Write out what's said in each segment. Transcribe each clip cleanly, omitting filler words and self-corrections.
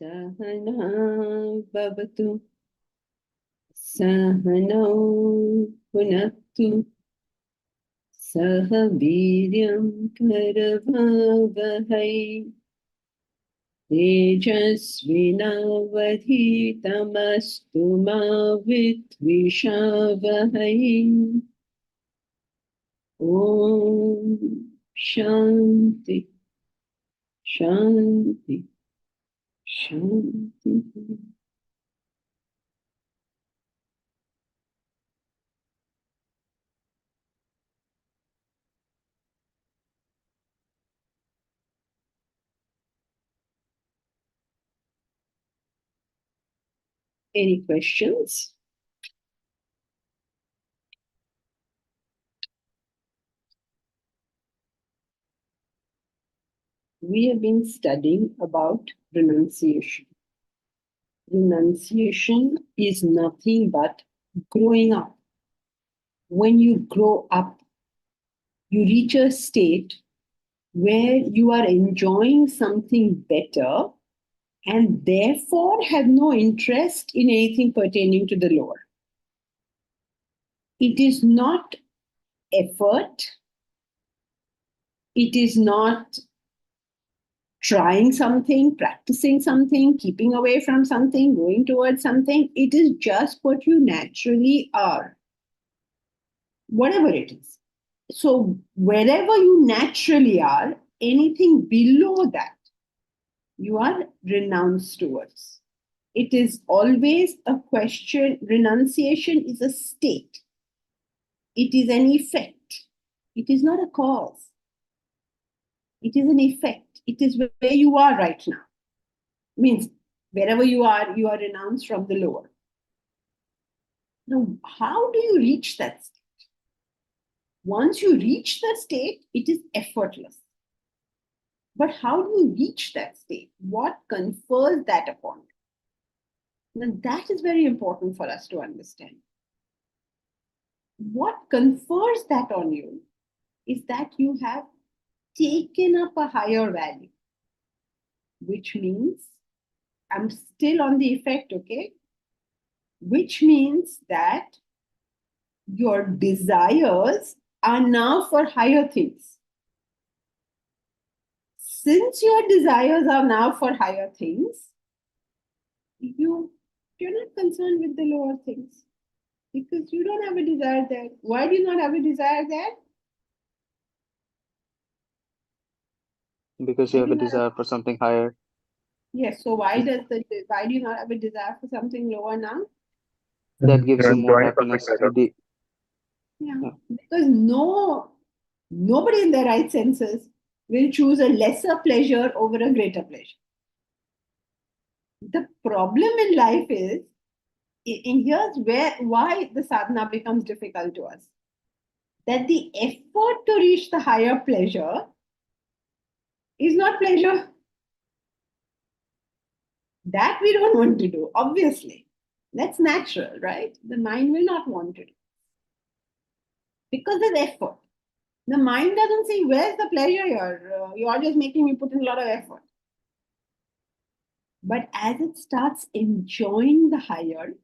Sahana bhavatu Sahano punattu Saha viryam karavavahai Tejasvinavadhitamastu ma vidvishavahai Om Shanti Shanti Shanti. Any questions? We have been studying about renunciation. Renunciation is nothing but growing up. When you grow up, you reach a state where you are enjoying something better and therefore have no interest in anything pertaining to the lower. It is not effort, it is not trying something, practicing something, keeping away from something, going towards something. It is just what you naturally are, whatever it is. So, wherever you naturally are, anything below that, you are renounced towards. It is always a question. Renunciation is a state, it is an effect, it is not a cause. It is an effect. It is where you are right now. Means wherever you are renounced from the lower. Now, how do you reach that state? Once you reach that state, it is effortless. But how do you reach that state? What confers that upon you? Now, that is very important for us to understand. What confers that on you is that you have taken up a higher value, which means I'm still on the effect, okay? Which means that your desires are now for higher things. Since your desires are now for higher things, you're not concerned with the lower things because you don't have a desire there. Why do you not have a desire there? Because you have a desire for something higher. Yes. So why do you not have a desire for something lower now? That gives you more happiness. Yeah. Because nobody in their right senses will choose a lesser pleasure over a greater pleasure. The problem in life is, and here's why the sadhana becomes difficult to us, that the effort to reach the higher pleasure is not pleasure. That we don't want to do, obviously. That's natural, right? The mind will not want to do. Because there's effort. The mind doesn't see where's the pleasure here. You're just making me put in a lot of effort. But as it starts enjoying the higher,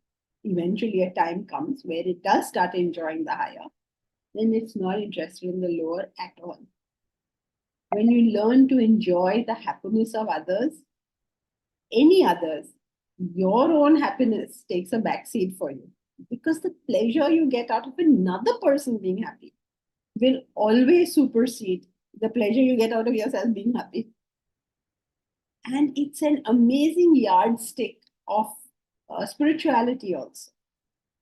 eventually a time comes where it does start enjoying the higher, then it's not interested in the lower at all. When you learn to enjoy the happiness of others, any others, your own happiness takes a backseat for you. Because the pleasure you get out of another person being happy will always supersede the pleasure you get out of yourself being happy. And it's an amazing yardstick of spirituality also.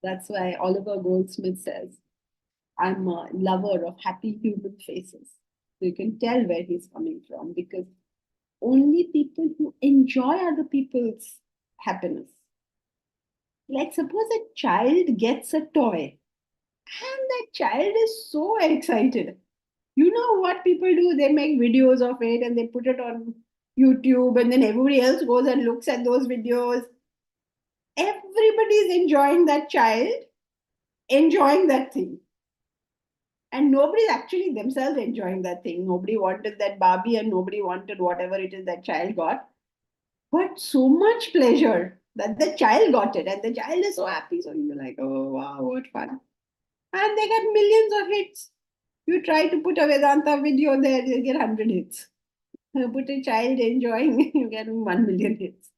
That's why Oliver Goldsmith says, I'm a lover of happy human faces. So you can tell where he's coming from, because only people who enjoy other people's happiness. Like, suppose a child gets a toy and that child is so excited. You know what people do? They make videos of it and they put it on YouTube, and then everybody else goes and looks at those videos. Everybody is enjoying that child, enjoying that thing. And nobody's actually themselves enjoying that thing. Nobody wanted that Barbie and nobody wanted whatever it is that child got. But so much pleasure that the child got it and the child is so happy. So you're like, oh, wow, what fun. And they get millions of hits. You try to put a Vedanta video there, you get 100 hits. You put a child enjoying, you get 1 million hits.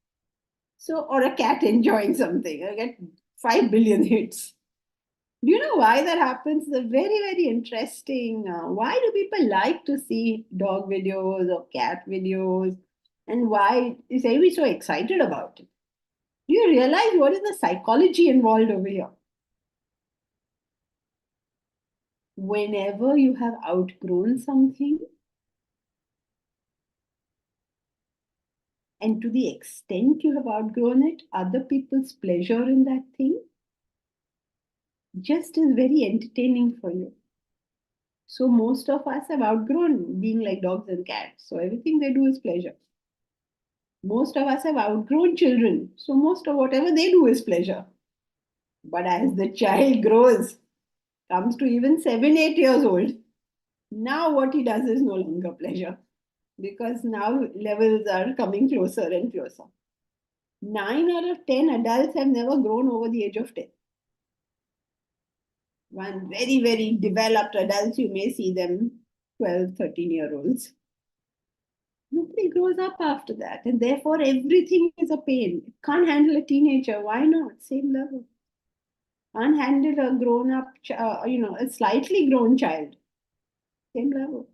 So, or a cat enjoying something, you get 5 billion hits. Do you know why that happens? It's very, very interesting. Why do people like to see dog videos or cat videos? And why is everybody so excited about it? Do you realize what is the psychology involved over here? Whenever you have outgrown something, and to the extent you have outgrown it, other people's pleasure in that thing just is very entertaining for you. So most of us have outgrown being like dogs and cats. So everything they do is pleasure. Most of us have outgrown children. So most of whatever they do is pleasure. But as the child grows, comes to even 7, 8 years old, now what he does is no longer pleasure. Because now levels are coming closer and closer. 9 out of 10 adults have never grown over the age of 10. One very, very developed adults, you may see them 12, 13-year-olds. Nobody grows up after that. And therefore, everything is a pain. Can't handle a teenager. Why not? Same level. Can't handle a grown up, a slightly grown child. Same level.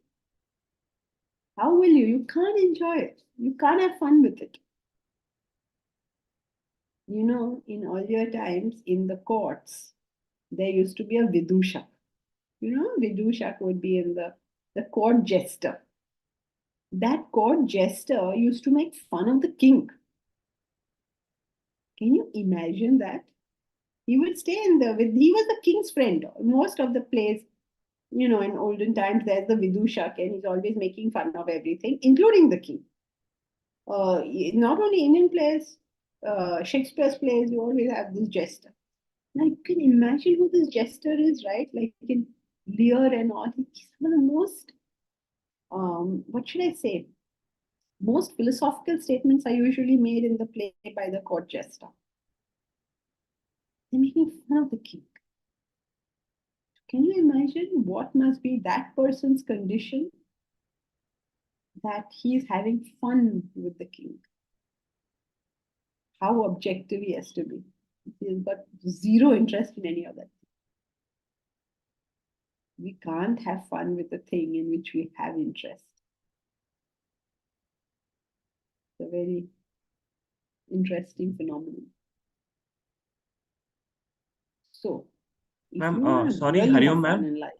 How will you? You can't enjoy it. You can't have fun with it. You know, in earlier times, in the courts, there used to be a Vidushak. You know, Vidushak would be in the court jester. That court jester used to make fun of the king. Can you imagine that? He would stay he was the king's friend. Most of the plays, in olden times, there's the Vidushak, and he's always making fun of everything, including the king. Not only Indian plays, Shakespeare's plays, you always have this jester. Now you can imagine who this jester is, right? Like in Lear and all. He's one of the most, what should I say? Most philosophical statements are usually made in the play by the court jester. They're making fun of the king. Can you imagine what must be that person's condition, that he's having fun with the king? How objective he has to be. He's got zero interest in any of that. We can't have fun with the thing in which we have interest. It's a very interesting phenomenon. So, if Ma'am, you want to sorry, really Hariom, have fun ma'am. in life,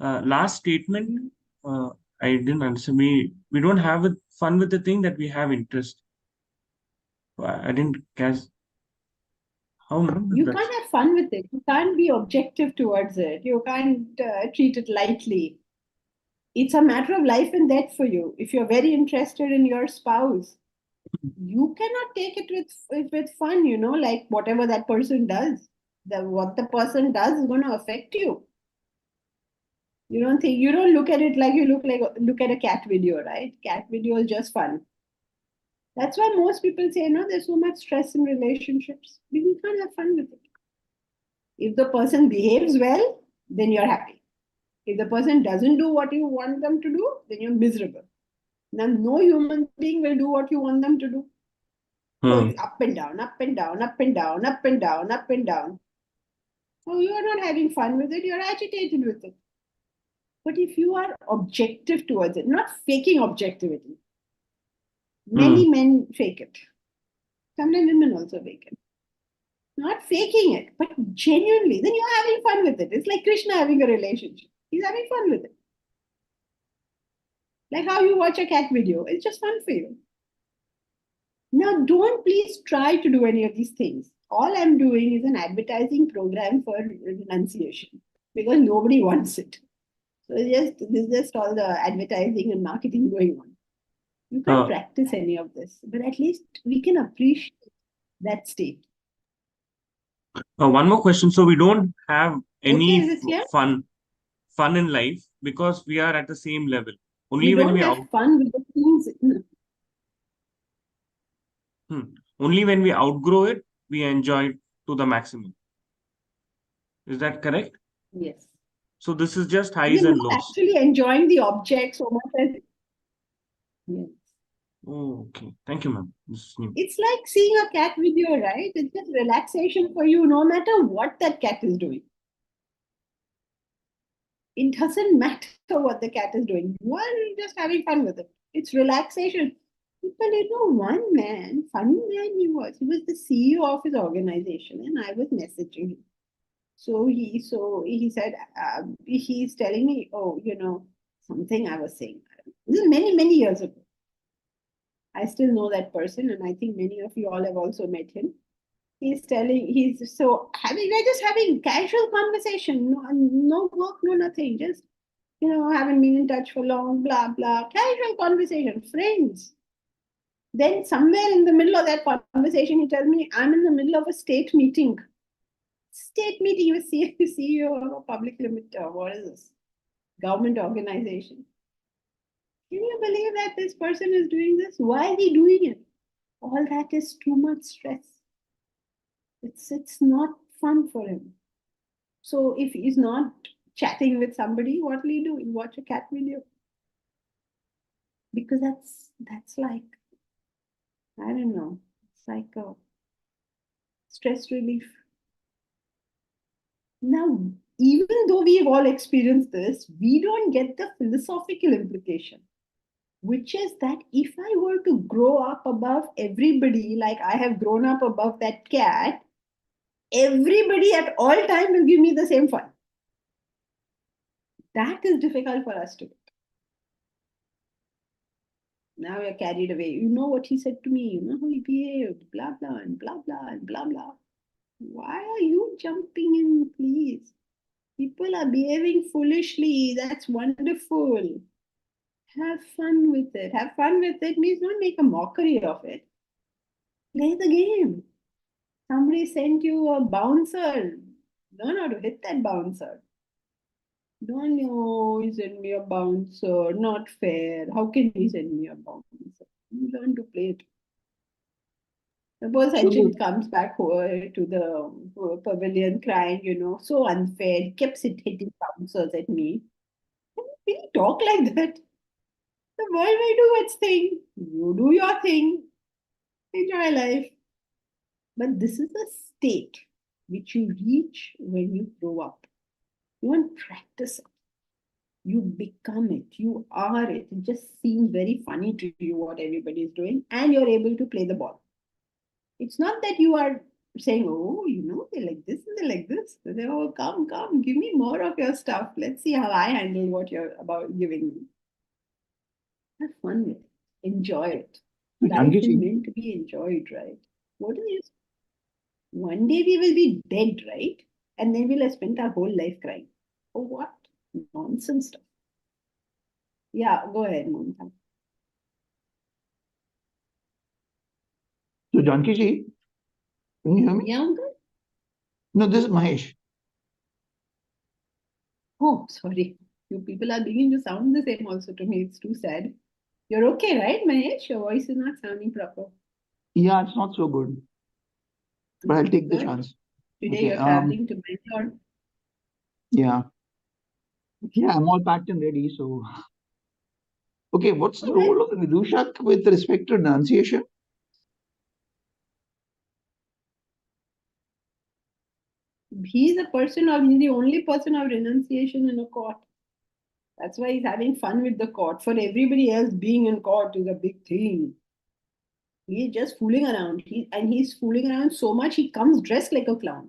Last statement, I didn't answer me. We don't have fun with the thing that we have interest. I didn't catch. How, ma'am? you can't have fun with it. You can't be objective towards it. You can't treat it lightly. It's a matter of life and death for you. If you're very interested in your spouse, you cannot take it with fun, like whatever that person does. What the person does is going to affect you. You don't look at it like you look at a cat video, right? Cat video is just fun. That's why most people say, no, there's so much stress in relationships. You can't have fun with it. If the person behaves well, then you're happy. If the person doesn't do what you want them to do, then you're miserable. Now, no human being will do what you want them to do. So up and down, up and down, up and down, up and down, up and down. So you are not having fun with it, you're agitated with it. But if you are objective towards it, not faking objectivity, many men fake it. Sometimes women also fake it. Not faking it, but genuinely, then you're having fun with it. It's like Krishna having a relationship. He's having fun with it. Like how you watch a cat video, it's just fun for you. Now, don't please try to do any of these things. All I'm doing is an advertising program for renunciation because nobody wants it. So this is just all the advertising and marketing going on. You can't practice any of this, but at least we can appreciate that state. One more question. So we don't have any Okay, fun in life because we are at the same level. Only when we have fun with the things. Only when we outgrow it, we enjoy it to the maximum. Is that correct? Yes. So this is just highs and lows. Actually enjoying the object so much as yes. Oh, okay. Thank you, ma'am. It's like seeing a cat video, right? It's just relaxation for you, no matter what that cat is doing. It doesn't matter what the cat is doing. You are just having fun with it. It's relaxation. People, one man, funny man he was. He was the CEO of his organization, and I was messaging him. So he said, he's telling me, something I was saying. This is many, many years ago. I still know that person, and I think many of you all have also met him. We're just having casual conversation, no work, no nothing, just haven't been in touch for long, blah blah, casual conversation, friends. Then somewhere in the middle of that conversation, he tells me, I'm in the middle of a state meeting. He was CEO of a public limited, what is this? Government organization. Can you believe that this person is doing this? Why is he doing it? All that is too much stress. It's not fun for him. So if he's not chatting with somebody, what will he do? He'll watch a cat video. Because that's like, I don't know, it's like a stress relief. Now, even though we've all experienced this, we don't get the philosophical implication, which is that if I were to grow up above everybody, like I have grown up above that cat, everybody at all time will give me the same fun. That is difficult for us to get. Now we are carried away. You know what he said to me, you know how he behaved, blah, blah, and blah, blah, and blah, blah. Why are you jumping in, please? People are behaving foolishly. That's wonderful. Have fun with it. Have fun with it means not make a mockery of it. Play the game. Somebody sent you a bouncer. Learn how to hit that bouncer. Don't know, he sent me a bouncer. Not fair. How can he send me a bouncer? Learn to play it. Suppose Anshin comes back to the pavilion crying, so unfair. He kept hitting bouncers at me. Will he talk like that? The world will do its thing. You do your thing. Enjoy life. But this is a state which you reach when you grow up. You don't practice it. You become it. You are it. It just seems very funny to you what everybody is doing, and you're able to play the ball. It's not that you are saying, oh, they're like this and they're like this. They oh, come, give me more of your stuff. Let's see how I handle what you're about giving me. Have fun with it. Enjoy it. Life is meant to be enjoyed, right? What do you say? One day we will be dead, right? And then we'll have spent our whole life crying. Oh, what? Nonsense stuff. Yeah, go ahead, Mamta. So, Janki ji, can you hear me? Yeah, Uncle? No, this is Mahesh. Oh, sorry. You people are beginning to sound the same also to me. It's too sad. You're okay, right, Mahesh? Your voice is not sounding proper. Yeah, it's not so good, but I'll take the Good. chance. Today Okay. you're traveling to Bangalore. Yeah. Yeah, I'm all packed and ready. So, okay, what's the All right. role of Vidushak with respect to renunciation? He's the only person of renunciation in a court. That's why he's having fun with the court. For everybody else, being in court is a big thing. He's just fooling around. He's fooling around so much he comes dressed like a clown.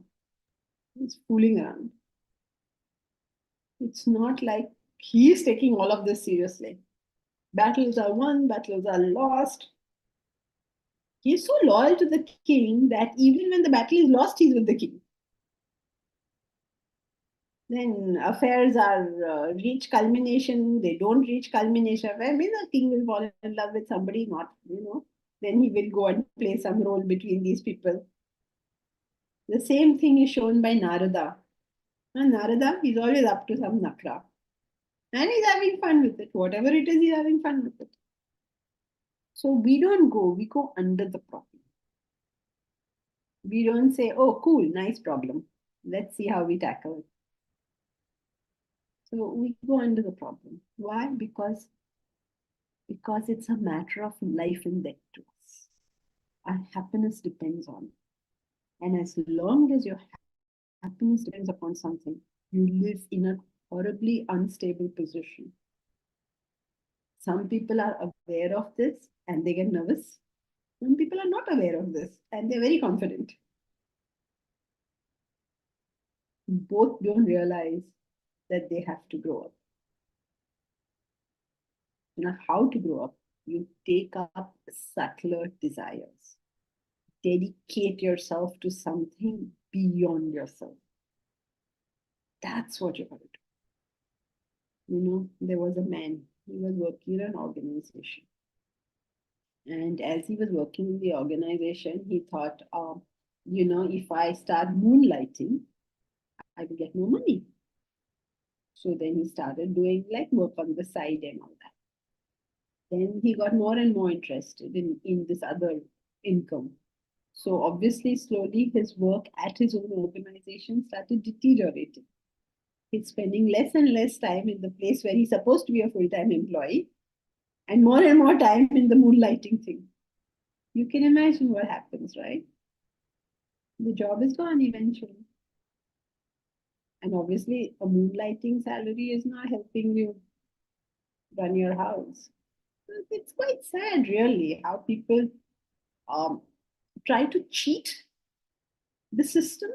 He's fooling around. It's not like he's taking all of this seriously. Battles are won, battles are lost. He's so loyal to the king that even when the battle is lost, he's with the king. Then affairs are reach culmination, they don't reach culmination. I mean, the king will fall in love with somebody, not, then he will go and play some role between these people. The same thing is shown by Narada. And Narada, he's always up to some nakra. And he's having fun with it. Whatever it is, he's having fun with it. So we don't go, we go under the problem. We don't say, oh, cool, nice problem. Let's see how we tackle it. So we go under the problem. Why? Because it's a matter of life and death to us. Our happiness depends on it. And as long as your happiness depends upon something, you live in a horribly unstable position. Some people are aware of this and they get nervous. Some people are not aware of this and they're very confident. Both don't realize that they have to grow up. How to grow up? You take up subtler desires. Dedicate yourself to something beyond yourself. That's what you're going to do. There was a man, he was working in an organization. And as he was working in the organization, he thought, if I start moonlighting, I will get more money. So then he started doing like work on the side and all that. Then he got more and more interested in this other income. So obviously, slowly his work at his own organization started deteriorating. He's spending less and less time in the place where he's supposed to be a full-time employee and more time in the moonlighting thing. You can imagine what happens, right? The job is gone eventually. And obviously, a moonlighting salary is not helping you run your house. It's quite sad, really, how people try to cheat the system.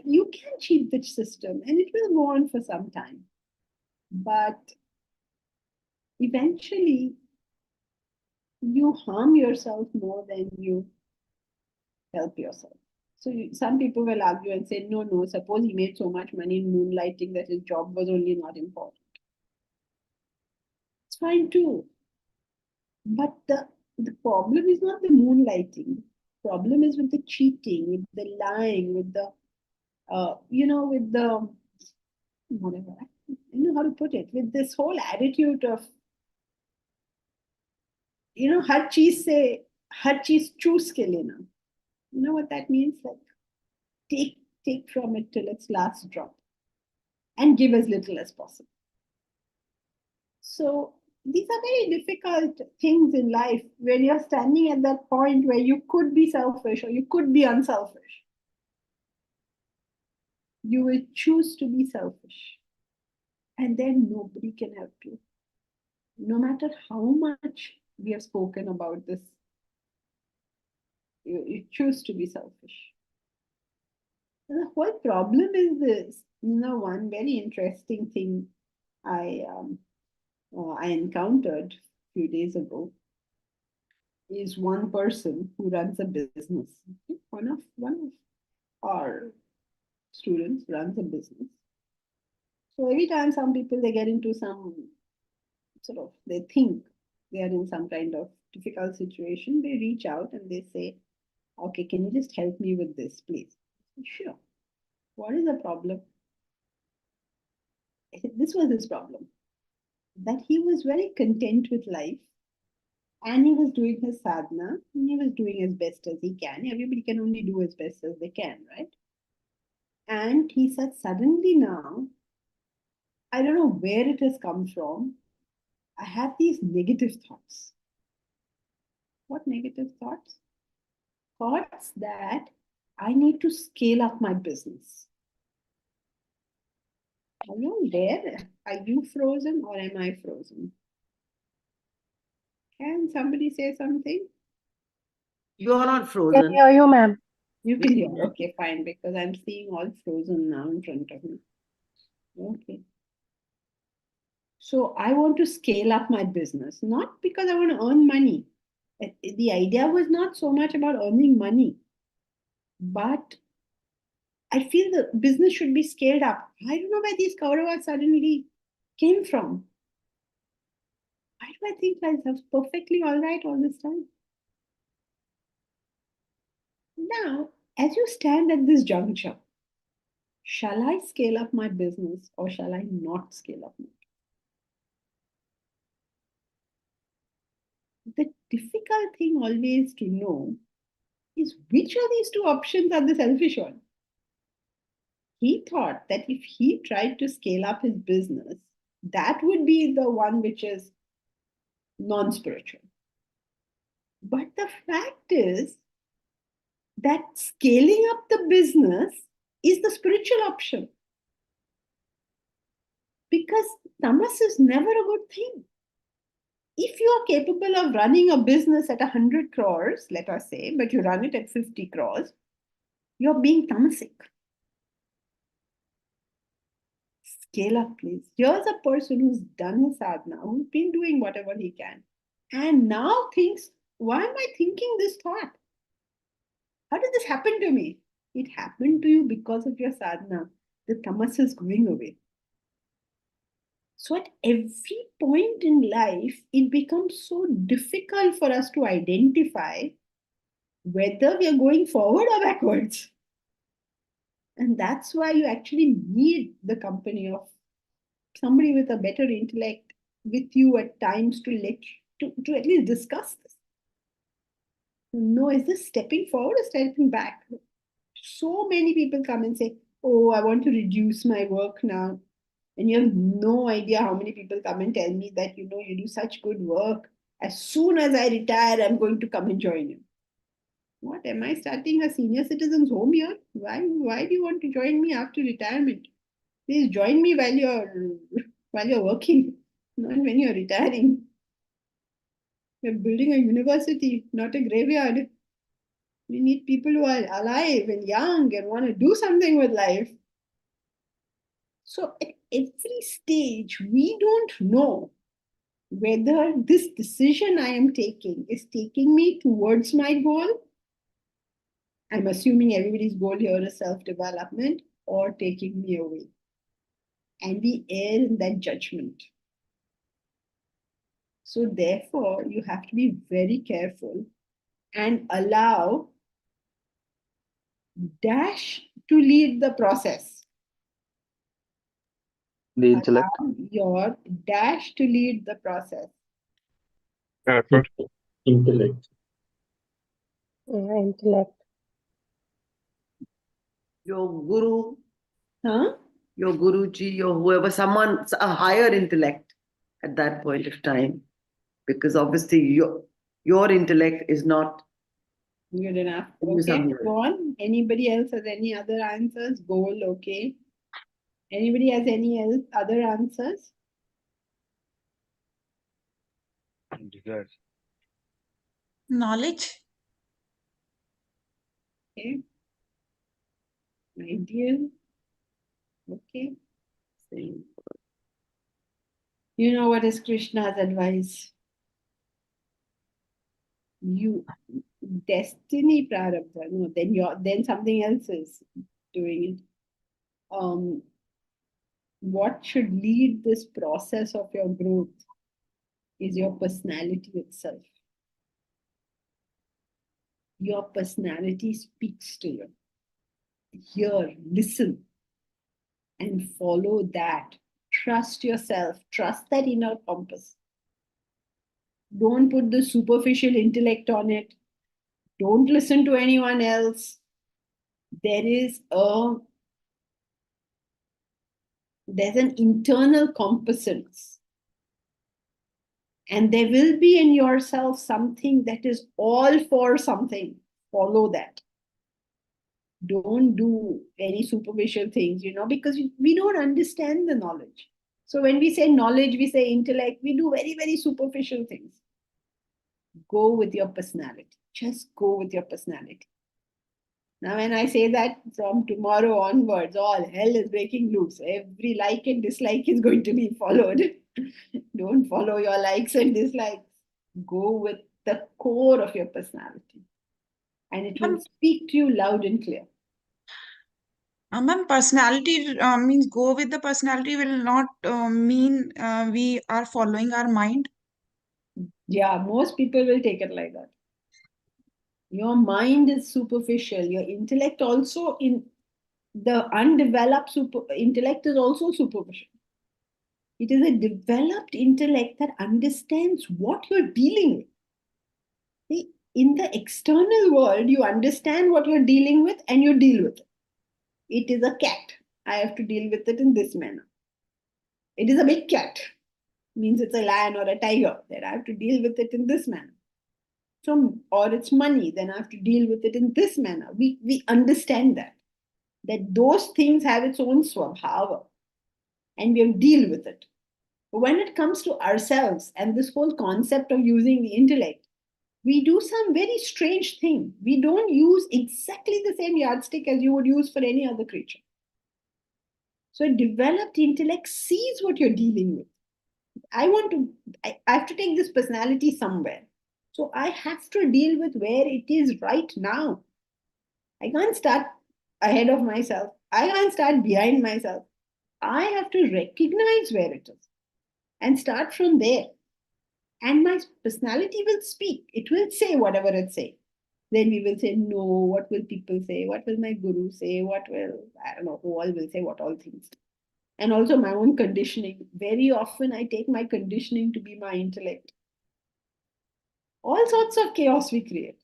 You can cheat the system and it will go on for some time. But eventually, you harm yourself more than you help yourself. So some people will argue and say, no, suppose he made so much money in moonlighting that his job was only not important. It's fine too. But the problem is not the moonlighting. The problem is with the cheating, with the lying, with the, with the, whatever, I don't know how to put it, with this whole attitude of, हर चीज choose के लेना. You know what that means? Like take from it till its last drop and give as little as possible. So these are very difficult things in life when you're standing at that point where you could be selfish or you could be unselfish. You will choose to be selfish. And then nobody can help you. No matter how much we have spoken about this, you choose to be selfish. And the whole problem is this. One very interesting thing I encountered a few days ago is one person who runs a business. One of our students runs a business. So every time some people they get into some they think they are in some kind of difficult situation, they reach out and they say, okay, can you just help me with this, please? Sure. What is the problem? This was his problem. that he was very content with life and he was doing his sadhana and he was doing as best as he can. Everybody can only do as best as they can, right? And he said, suddenly now, I don't know where it has come from. I have these negative thoughts. What negative thoughts? Thoughts that I need to scale up my business. Are you there? Are you frozen or am I frozen? Can somebody say something? You are not Can frozen. hear you, ma'am. You can hear. Okay, fine, because I'm seeing all frozen now in front of me. Okay. So I want to scale up my business, not because I want to earn money. The idea was not so much about earning money, but I feel the business should be scaled up. I don't know where these Kauravas suddenly came from. Why do I think myself perfectly all right all this time? Now, as you stand at this juncture, shall I scale up my business or shall I not scale up my business? The difficult thing always to know is which of these two options are the selfish one. He thought that if he tried to scale up his business, that would be the one which is non spiritual. But the fact is that scaling up the business is the spiritual option. Because tamas is never a good thing. If you are capable of running a business at 100 crores, let us say, but you run it at 50 crores, you're being tamasic. Scale up, please. Here's a person who's done his sadhana, who's been doing whatever he can, and now thinks, why am I thinking this thought? How did this happen to me? It happened to you because of your sadhana. The tamas is going away. So at every point in life, it becomes so difficult for us to identify whether we are going forward or backwards. And that's why you actually need the company of somebody with a better intellect with you at times to to at least discuss this. No, is this stepping forward or stepping back? So many people come and say, oh, I want to reduce my work now. And you have no idea how many people come and tell me that, you do such good work. As soon as I retire, I'm going to come and join you. What, am I starting a senior citizens home here? Why do you want to join me after retirement? Please join me while you're working, not when you're retiring. We're building a university, not a graveyard. We need people who are alive and young and want to do something with life. So at every stage, we don't know whether this decision I am taking is taking me towards my goal. I'm assuming everybody's goal here is self-development, or taking me away. And we err in that judgment. So therefore, you have to be very careful and allow dash to lead the process. The intellect. Allow your dash to lead the process. Intellect. Yeah, intellect. Your guru, Huh? your guruji, your whoever, someone, a higher intellect at that point of time. Because obviously your intellect is not Good enough. You Okay, something. go on. Anybody else has any other answers? Goal, okay. Anybody has any other answers? Knowledge. Okay. Ideal. Okay. Same. You know what is Krishna's advice? You destiny prarabdha. No, then something else is doing it. What should lead this process of your growth is your personality itself. Your personality speaks to you. Hear, listen, and follow that. Trust yourself. Trust that inner compass. Don't put the superficial intellect on it. Don't listen to anyone else. There's an internal competence. And there will be in yourself something that is all for something. Follow that. Don't do any superficial things, because we don't understand the knowledge. So when we say knowledge, we say intellect, we do very, very superficial things. Go with your personality. Just go with your personality. Now, when I say that, from tomorrow onwards, all hell is breaking loose. Every like and dislike is going to be followed. Don't follow your likes and dislikes. Go with the core of your personality. And it will speak to you loud and clear. Ma'am, personality means go with the personality will not mean we are following our mind. Yeah, most people will take it like that. Your mind is superficial. Your intellect also, in the undeveloped intellect is also superficial. It is a developed intellect that understands what you're dealing with. See, in the external world, you understand what you're dealing with and you deal with it. It is a cat. I have to deal with it in this manner. It is a big cat. Means it's a lion or a tiger. Then I have to deal with it in this manner. So, or it's money. Then I have to deal with it in this manner. We understand that those things have its own swabhava. And we have to deal with it. But when it comes to ourselves and this whole concept of using the intellect, we do some very strange thing. We don't use exactly the same yardstick as you would use for any other creature. So a developed intellect sees what you're dealing with. I have to take this personality somewhere. So I have to deal with where it is right now. I can't start ahead of myself. I can't start behind myself. I have to recognize where it is and start from there. And my personality will speak. It will say whatever it says. Then we will say, no, what will people say? What will my guru say? What will, I don't know, who all will say what all things. And also my own conditioning. Very often I take my conditioning to be my intellect. All sorts of chaos we create.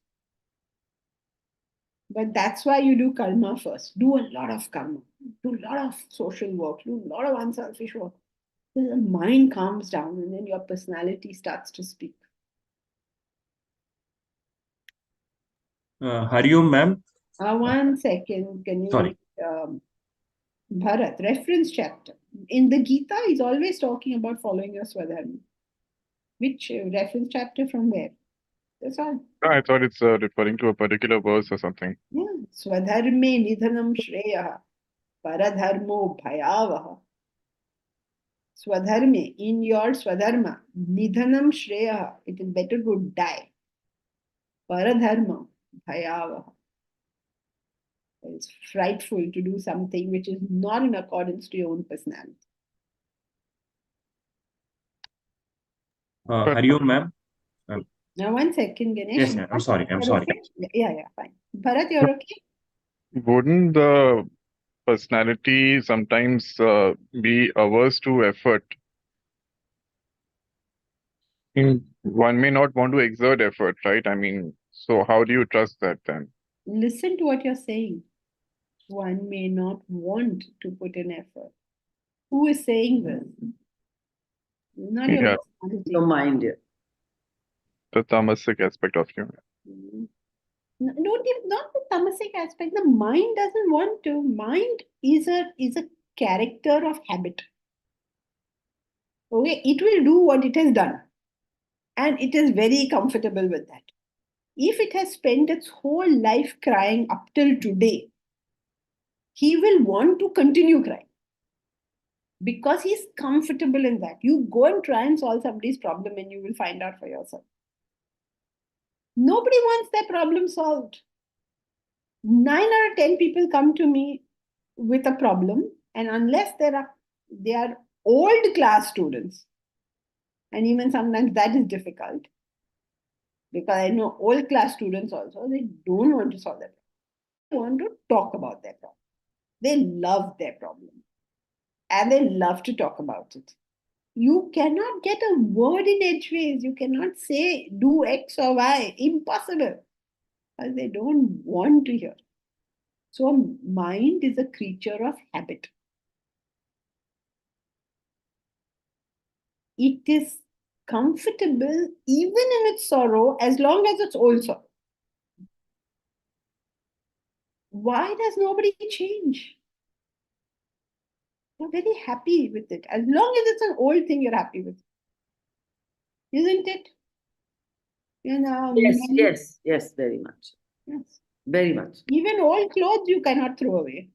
But that's why you do karma first. Do a lot of karma. Do a lot of social work. Do a lot of unselfish work. Then the mind calms down and then your personality starts to speak. Hariom, ma'am. 1 second, Ganesh. Sorry. Bharat, reference chapter. In the Gita, he's always talking about following your Swadharma. Which reference chapter from where? That's all. I thought it's referring to a particular verse or something. Yeah. Swadharme nidhanam shreyaha paradharmo bhayavaha. Swadharme, in your Swadharma, nidhanam shreyaha, it is better to die. Paradharma bhayavaha. It's frightful to do something which is not in accordance to your own personality. Hariom, ma'am. Now, 1 second, Ganesh. Yes, ma'am. I'm sorry. You're okay? Yeah, fine. Bharat, you're okay? Wouldn't the personality sometimes be averse to effort? One may not want to exert effort, right? I mean, so how do you trust that then? Listen to what you're saying. One may not want to put in effort. Who is saying this? Not your Yeah. personality. Your mind, yeah. The tamasic aspect of you. Not the tamasic aspect. The mind doesn't want to. Mind is a character of habit. Okay, it will do what it has done. And it is very comfortable with that. If it has spent its whole life crying up till today, he will want to continue crying. Because he's comfortable in that. You go and try and solve somebody's problem and you will find out for yourself. Nobody wants their problem solved. 9 out of 10 people come to me with a problem, and unless they are old class students, and even sometimes that is difficult, because I know old class students also, they don't want to solve their problem. They want to talk about their problem. They love their problem. and they love to talk about it. You cannot get a word in edgeways. You cannot say do X or Y. Impossible. Because they don't want to hear. So mind is a creature of habit. It is comfortable even in its sorrow as long as it's old sorrow. Why does nobody change? You're very happy with it. As long as it's an old thing, you're happy with it. Isn't it? Yes, men- yes, very much. Yes. Very much. Even old clothes you cannot throw away.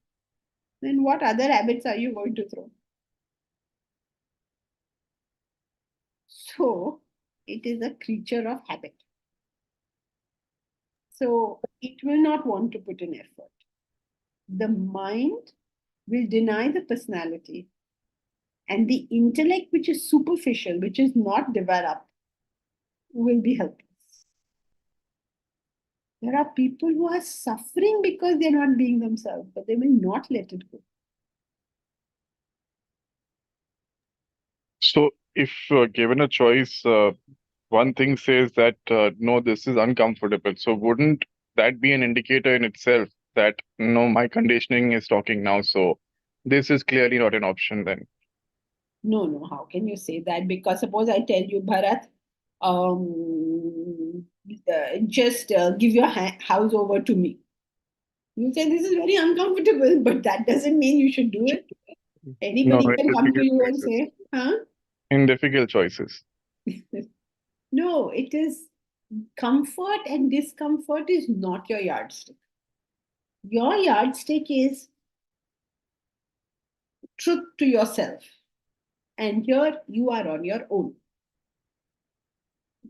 Then what other habits are you going to throw? So it is a creature of habit. So it will not want to put in effort. The mind will deny the personality, and the intellect, which is superficial, which is not developed, will be helpless. There are people who are suffering because they're not being themselves, but they will not let it go. So, if given a choice, one thing says that no, this is uncomfortable. So, wouldn't that be an indicator in itself that no, my conditioning is talking now? So, this is clearly not an option then. No, how can you say that? Because suppose I tell you, Bharat, just give your house over to me. You say this is very uncomfortable, but that doesn't mean you should do it. Anybody in can come to difficult you and choices. say, huh? In difficult choices. No, it is comfort and discomfort is not your yardstick. Your yardstick is truth to yourself. And here you are on your own.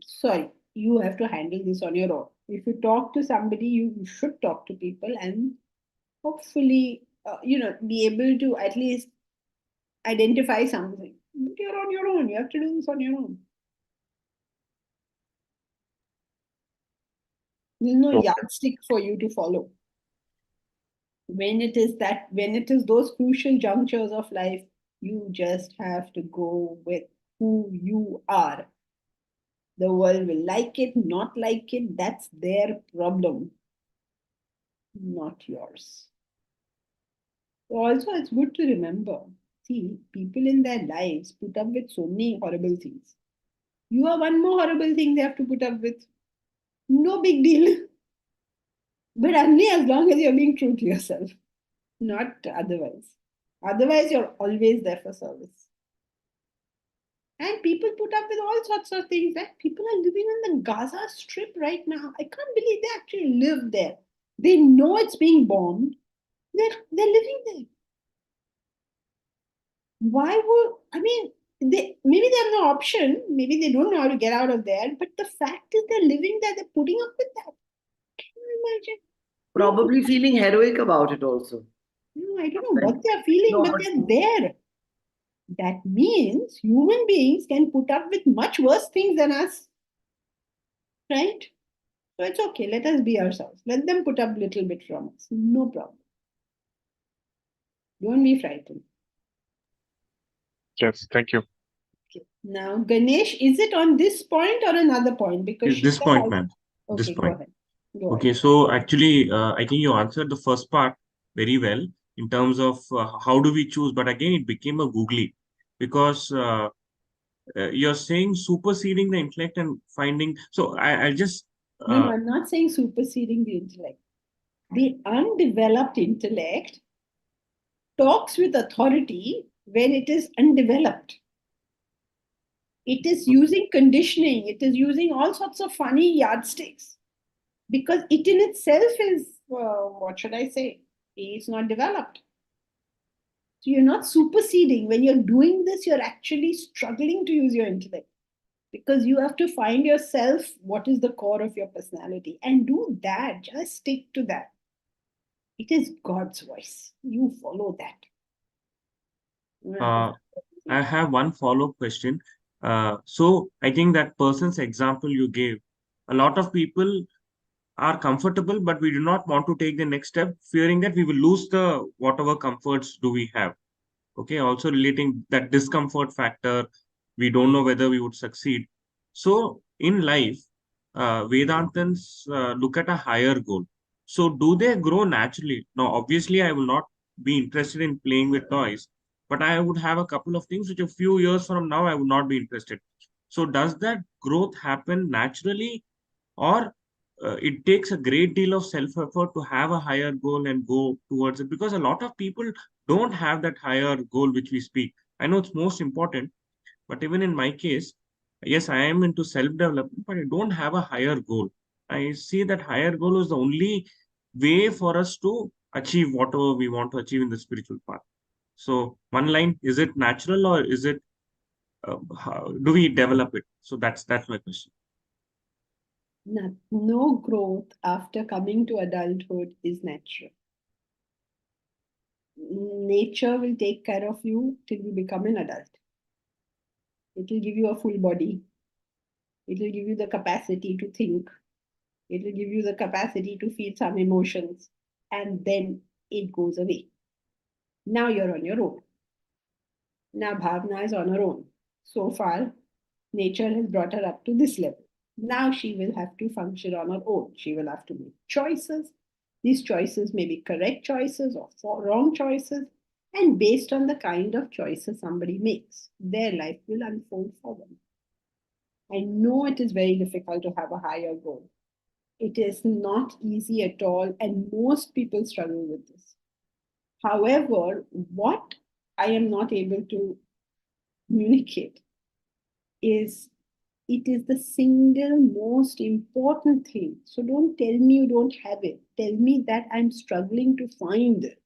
Sorry, you have to handle this on your own. If you talk to somebody, you should talk to people and hopefully, be able to at least identify something. But you're on your own. You have to do this on your own. There's no Okay. yardstick for you to follow. When it is those crucial junctures of life, you just have to go with who you are. The world will like it, not like it, that's their problem, not yours. Also, it's good to remember, see, people in their lives put up with so many horrible things. You are one more horrible thing they have to put up with. No big deal. But only as long as you're being true to yourself, not otherwise. Otherwise, you're always there for service. And people put up with all sorts of things. Like people are living in the Gaza Strip right now. I can't believe they actually live there. They know it's being bombed. They're living there. Why would they maybe they have no option, maybe they don't know how to get out of there, but the fact is they're living there, they're putting up with that. Can you imagine? Probably feeling heroic about it also. No, I don't know what they're feeling, but they're there. That means human beings can put up with much worse things than us. Right? So it's okay. Let us be ourselves. Let them put up a little bit from us. No problem. Don't be frightened. Yes, thank you. Okay. Now, Ganesh, is it on this point or another point? Because Is this Shita point, has... ma'am. This Okay, go point. ahead. Go Okay, ahead. so actually, I think you answered the first part very well in terms of how do we choose, but again, it became a googly because you're saying superseding the intellect and finding. So I just No, I'm not saying superseding the intellect. The undeveloped intellect talks with authority when it is undeveloped. It is using conditioning, it is using all sorts of funny yardsticks because it in itself is, what should I say? It's not developed. So you're not superseding. When you're doing this, you're actually struggling to use your intellect because you have to find yourself what is the core of your personality and do that. Just stick to that. It is God's voice. You follow that. I have one follow-up question. So I think that person's example you gave, a lot of people are comfortable, but we do not want to take the next step, fearing that we will lose the whatever comforts do we have. Okay, also relating that discomfort factor, we don't know whether we would succeed. So in life, Vedantans look at a higher goal. So do they grow naturally? Now, obviously, I will not be interested in playing with toys, but I would have a couple of things which a few years from now I would not be interested. So does that growth happen naturally, or it takes a great deal of self effort to have a higher goal and go towards it? Because a lot of people don't have that higher goal which we speak. I know it's most important, but even in my case, yes, I am into self development, but I don't have a higher goal. I see that higher goal is the only way for us to achieve whatever we want to achieve in the spiritual path. So one line, is it natural, or is it how, do we develop it? So that's my question. No growth after coming to adulthood is natural. Nature will take care of you till you become an adult. It will give you a full body. It will give you the capacity to think. It will give you the capacity to feel some emotions. And then it goes away. Now you're on your own. Now Bhavna is on her own. So far, nature has brought her up to this level. Now she will have to function on her own. She will have to make choices. These choices may be correct choices or wrong choices. And based on the kind of choices somebody makes, their life will unfold for them. I know it is very difficult to have a higher goal. It is not easy at all, and most people struggle with this. However, what I am not able to communicate is it is the single most important thing. So don't tell me you don't have it. Tell me that I'm struggling to find it.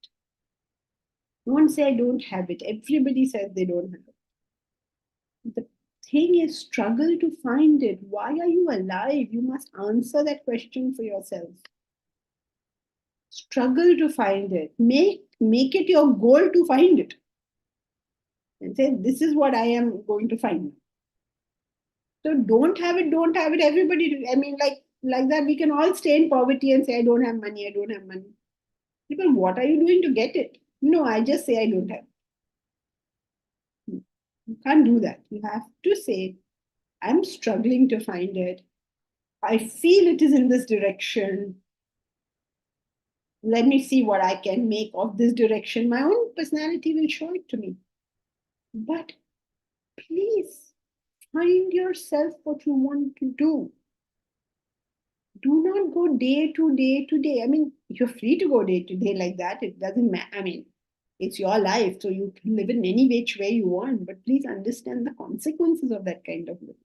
Don't say I don't have it. Everybody says they don't have it. The thing is, struggle to find it. Why are you alive? You must answer that question for yourself. Struggle to find it. Make it your goal to find it. And say, this is what I am going to find. So don't have it, don't have it. Everybody, I mean, like that, we can all stay in poverty and say, I don't have money, I don't have money. People, what are you doing to get it? No, I just say I don't have it. You can't do that. You have to say, I'm struggling to find it. I feel it is in this direction. Let me see what I can make of this direction. My own personality will show it to me. But please find yourself what you want to do. Do not go day to day to day. I mean, you're free to go day to day like that. It doesn't matter. I mean, it's your life, so you can live in any which way you want, but please understand the consequences of that kind of living.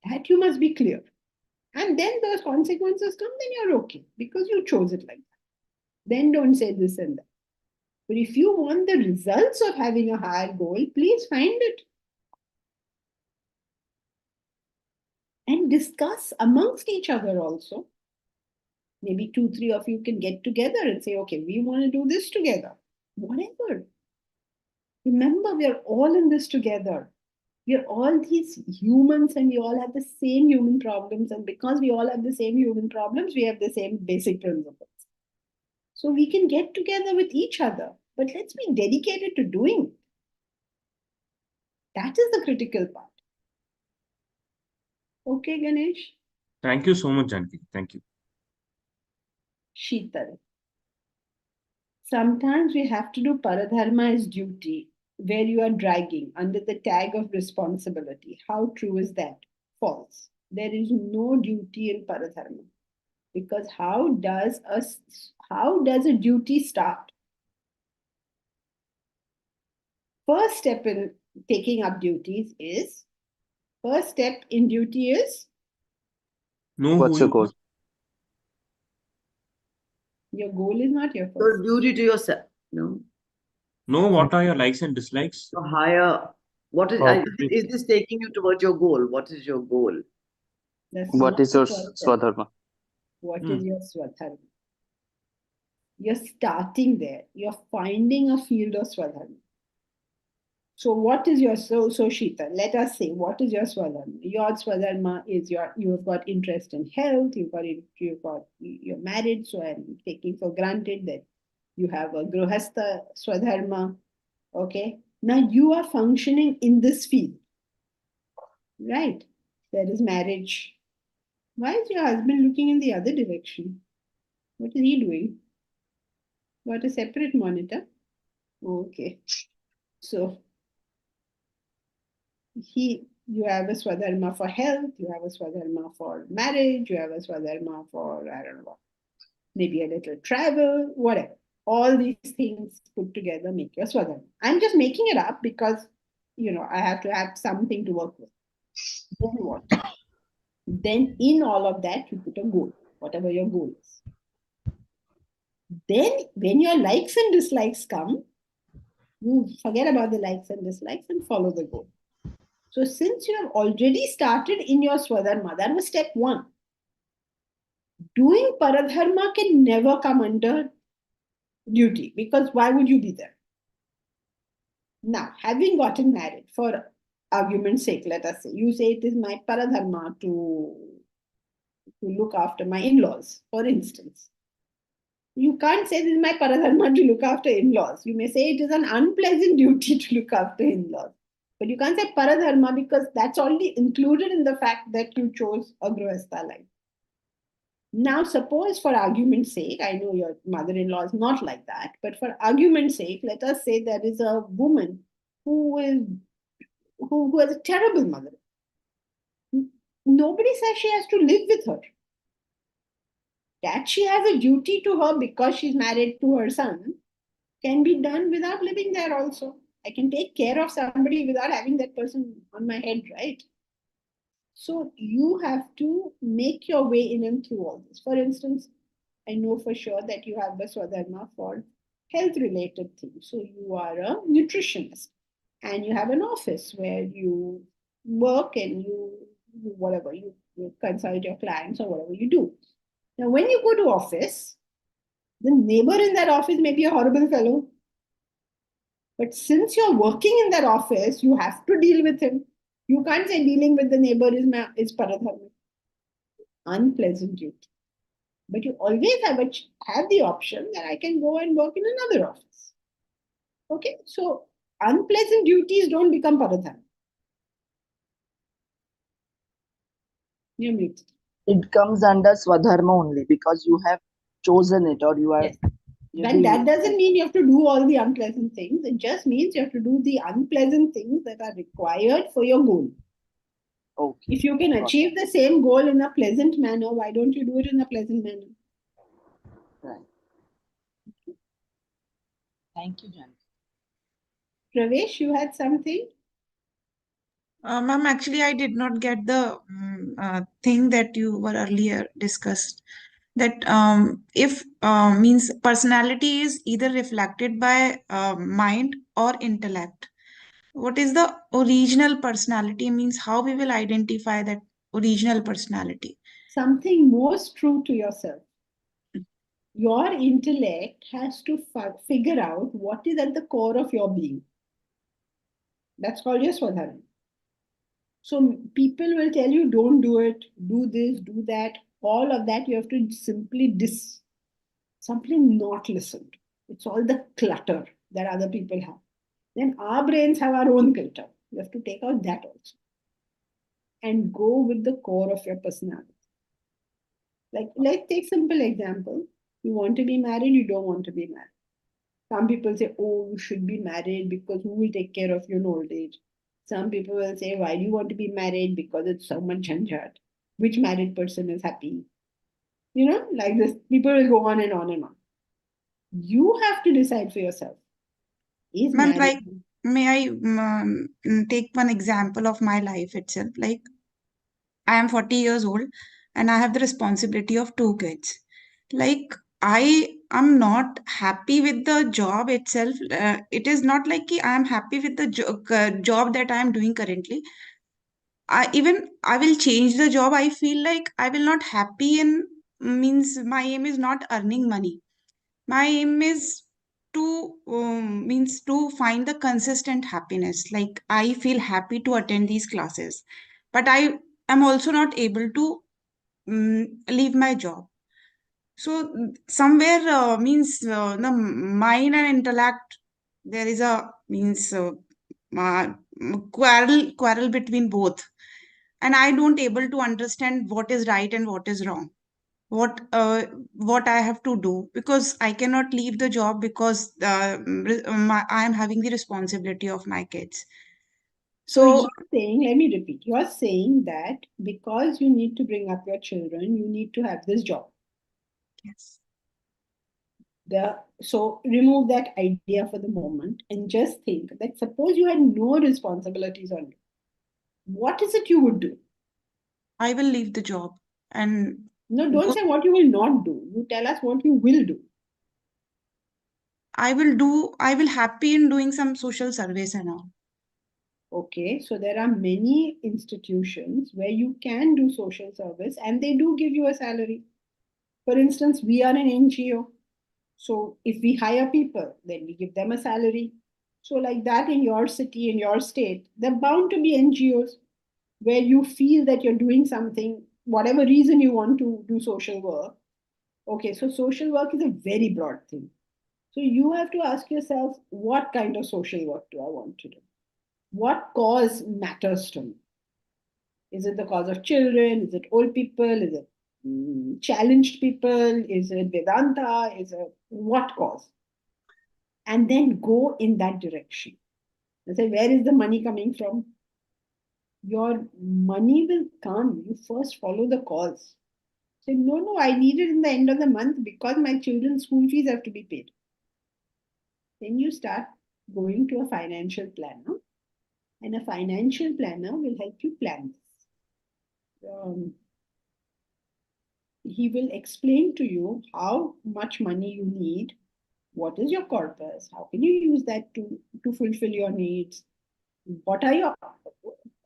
That you must be clear. And then those consequences come, then you're okay because you chose it like that. Then don't say this and that. But if you want the results of having a higher goal, please find it. And discuss amongst each other also. Maybe 2-3 of you can get together and say, okay, we want to do this together. Whatever. Remember, we are all in this together. We are all these humans and we all have the same human problems. And because we all have the same human problems, we have the same basic principles. So we can get together with each other, but let's be dedicated to doing it. That is the critical part. Okay, Ganesh? Thank you so much, Janki. Thank you. Sheetal. Sometimes we have to do paradharma as duty, where you are dragging under the tag of responsibility. How true is that? False. There is no duty in paradharma. Because how does a duty start? First step in taking up duties is, first step in duty is, Know What's who your you goal? are. your goal is not your first. Your duty to yourself. No. Know what are your likes and dislikes. A higher. What is? Oh, Is this taking you towards your goal? What is your goal? That's what not is the your first step. swadharma? What is your swadharma? You're starting there. You're finding a field of swadharma. So what is your, so Shita, let us say, what is your swadharma? Your swadharma is you've got interest in health, you're married, so I'm taking for granted that you have a Grihastha Swadharma. Okay. Now you are functioning in this field, right? There is marriage. Why is your husband looking in the other direction? What is he doing? Got a separate monitor? Okay. So you have a Swadharma for health, you have a Swadharma for marriage, you have a Swadharma for, I don't know, maybe a little travel, whatever. All these things put together make your Swadharma. I'm just making it up because, I have to have something to work with. Then what? Then in all of that, you put a goal, whatever your goal is. Then when your likes and dislikes come, you forget about the likes and dislikes and follow the goal. So since you have already started in your Swadharma, that was step 1. Doing Paradharma can never come under duty, because why would you be there? Now, having gotten married, for argument's sake, let us say, you say it is my Paradharma to look after my in-laws, for instance. You can't say this is my Paradharma to look after in-laws. You may say it is an unpleasant duty to look after in-laws. But you can't say Paradharma because that's already included in the fact that you chose a Grihastha life. Now, suppose for argument's sake, I know your mother-in-law is not like that, but for argument's sake, let us say there is a woman who has a terrible mother. Nobody says she has to live with her. That she has a duty to her because she's married to her son can be done without living there also. I can take care of somebody without having that person on my head, right? So you have to make your way in and through all this. For instance, I know for sure that you have a Swadharma for health-related things. So you are a nutritionist and you have an office where you work and you consult your clients or whatever you do. Now, when you go to office, the neighbor in that office may be a horrible fellow. But since you're working in that office, you have to deal with him. You can't say dealing with the neighbor is Paradharma. Unpleasant duty. But you always have the option that I can go and work in another office. Okay, so unpleasant duties don't become Paradharma. You're muted. It comes under Swadharma only because you have chosen it, or you are. Yes. Then that doesn't mean you have to do all the unpleasant things. It just means you have to do the unpleasant things that are required for your goal. Okay. If you can achieve the same goal in a pleasant manner, why don't you do it in a pleasant manner? Right. Thank you, Jan. Pravesh, you had something? Ma'am, actually, I did not get the thing that you were earlier discussed. That if means personality is either reflected by mind or intellect. What is the original personality? Means how we will identify that original personality? Something most true to yourself. Your intellect has to figure out what is at the core of your being. That's called your Swadharma. So people will tell you, don't do it, do this, do that. All of that you have to simply not listen to. It's all the clutter that other people have. Then our brains have our own clutter. You have to take out that also. And go with the core of your personality. Like, let's take simple example. You want to be married, you don't want to be married. Some people say, oh, you should be married because who will take care of you in old age? Some people will say, why do you want to be married? Because it's so much jhanjat. Which married person is happy? Like this, people will go on and on and on. You have to decide for yourself. Is Ma'am, marriage... may I take one example of my life itself? Like, I am 40 years old and I have the responsibility of 2 kids. Like, I am not happy with the job itself. It is not like I am happy with the job that I am doing currently. I will change the job. I feel like I will not happy in means my aim is not earning money. My aim is to find the consistent happiness. Like I feel happy to attend these classes, but I am also not able to leave my job. So somewhere means the mind and intellect, there is a means quarrel between both, and I don't able to understand what is right and what is wrong, what I have to do, because I cannot leave the job because I am having the responsibility of my kids. So So you're saying, let me repeat, you're saying that because you need to bring up your children, you need to have this job. yes, So remove that idea for the moment and just think that suppose you had no responsibilities on you, what is it you would do? I will leave the job and No, don't go, say what you will not do. You tell us what you will do. I will happy in doing some social service and all. Okay, so there are many institutions where you can do social service and they do give you a salary. For instance, we are an NGO. So if we hire people, then we give them a salary. So, like that in your city, in your state, there are bound to be NGOs where you feel that you're doing something, whatever reason you want to do social work. Okay, so social work is a very broad thing. So you have to ask yourself, what kind of social work do I want to do? What cause matters to me? Is it the cause of children? Is it old people? Is it challenged people? Is it Vedanta? Is it what cause? And then go in that direction. And say, where is the money coming from? Your money will come. You first follow the cause. Say, no, I need it in the end of the month because my children's school fees have to be paid. Then you start going to a financial planner, and a financial planner will help you plan this. He will explain to you how much money you need, what is your corpus, how can you use that to fulfill your needs, what are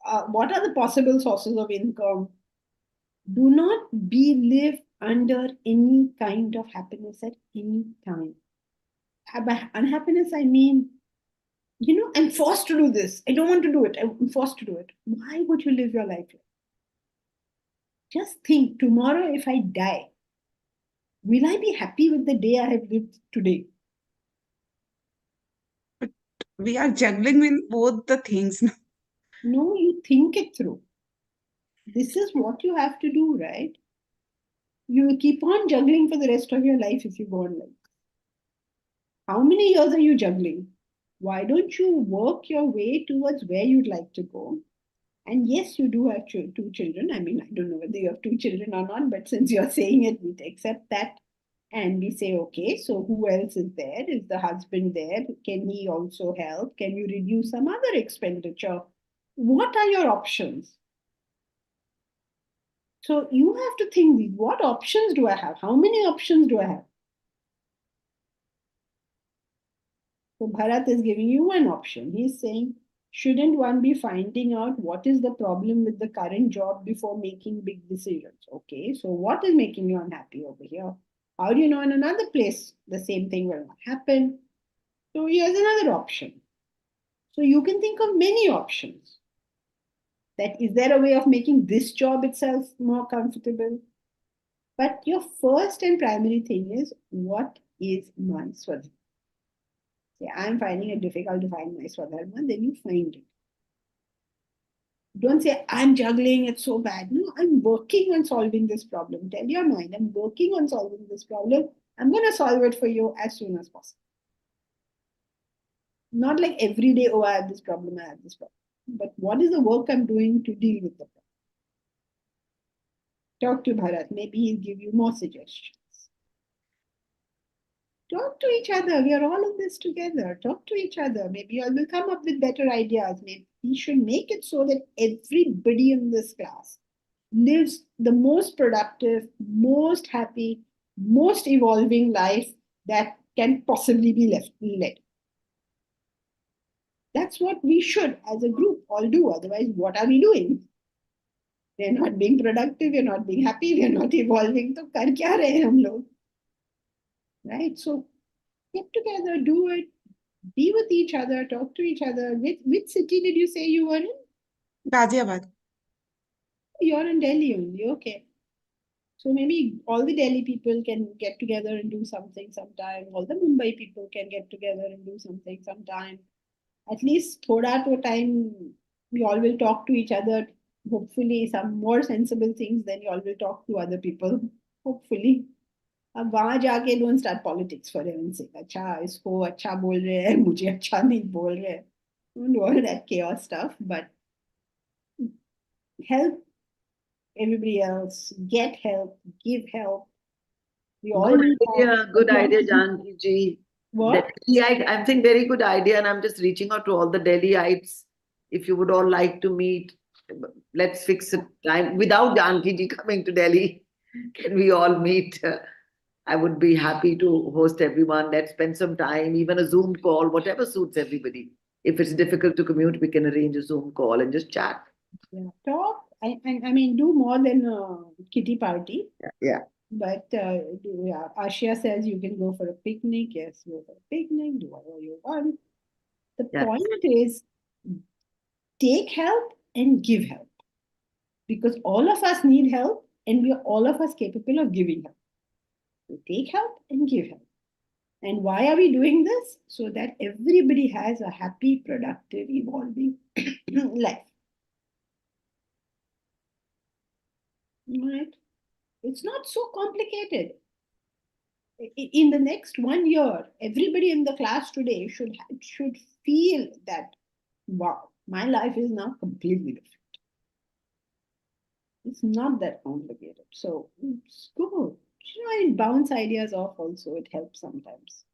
the possible sources of income. Do not live under any kind of happiness at any time. By unhappiness, I mean, I'm forced to do this. I don't want to do it. I'm forced to do it. Why would you live your life like? Just think, tomorrow if I die, will I be happy with the day I have lived today? But we are juggling with both the things. No, you think it through. This is what you have to do, right? You will keep on juggling for the rest of your life if you go on like this. How many years are you juggling? Why don't you work your way towards where you'd like to go? And yes, you do have two children. I mean, I don't know whether you have two children or not, but since you're saying it, we accept that. And we say, okay, so who else is there? Is the husband there? Can he also help? Can you reduce some other expenditure? What are your options? So you have to think, what options do I have? How many options do I have? So Bharat is giving you one option. He's saying, shouldn't one be finding out what is the problem with the current job before making big decisions? Okay, so what is making you unhappy over here? How do you know in another place the same thing will not happen? So here's another option. So you can think of many options. That is there a way of making this job itself more comfortable? But your first and primary thing is, what is my swadharma? Say, I'm finding it difficult to find my swadharma, then you find it. Don't say, I'm juggling, it's so bad. No, I'm working on solving this problem. Tell your mind, I'm working on solving this problem. I'm going to solve it for you as soon as possible. Not like every day, oh, I have this problem, I have this problem. But what is the work I'm doing to deal with the problem? Talk to Bharat. Maybe he'll give you more suggestions. Talk to each other. We are all in this together. Talk to each other. Maybe you all will come up with better ideas. Maybe we should make it so that everybody in this class lives the most productive, most happy, most evolving life that can possibly be led. That's what we should, as a group, all do. Otherwise, what are we doing? We're not being productive, we're not being happy, we're not evolving. So, kar kya rahe hum log? Right? So, get together, do it, be with each other, talk to each other. Which city did you say you were in? Ghaziabad. You're in Delhi only, okay. So maybe all the Delhi people can get together and do something sometime. All the Mumbai people can get together and do something sometime. At least thoda to time, we all will talk to each other. Hopefully, some more sensible things, then you all will talk to other people. Hopefully. अब वहां जाके don't start politics for heaven's sake. अच्छा इसको अच्छा बोल रहे हैं मुझे अच्छा नहीं बोल रहे हैं. Don't do all that chaos stuff, but help everybody else, get help, give help. We all need help. Good idea, Janki ji. What? I'm saying very good idea, and I'm just reaching out to all the Delhiites. If you would all like to meet, let's fix a time without Janki ji coming to Delhi. Can we all meet? I would be happy to host everyone. Let's spend some time, even a Zoom call, whatever suits everybody. If it's difficult to commute, we can arrange a Zoom call and just chat. Yeah, talk. I mean, do more than a kitty party. Yeah. But yeah, Ashia says you can go for a picnic. Yes, go for a picnic. Do whatever you want. The Yeah. point is, take help and give help, because all of us need help, and we are all of us capable of giving help. So take help and give help. And why are we doing this? So that everybody has a happy, productive, evolving life. Right? It's not so complicated. In the next 1 year, everybody in the class today should feel that, wow, my life is now completely different. It's not that complicated. So it's good. And bounce ideas off also. It helps sometimes.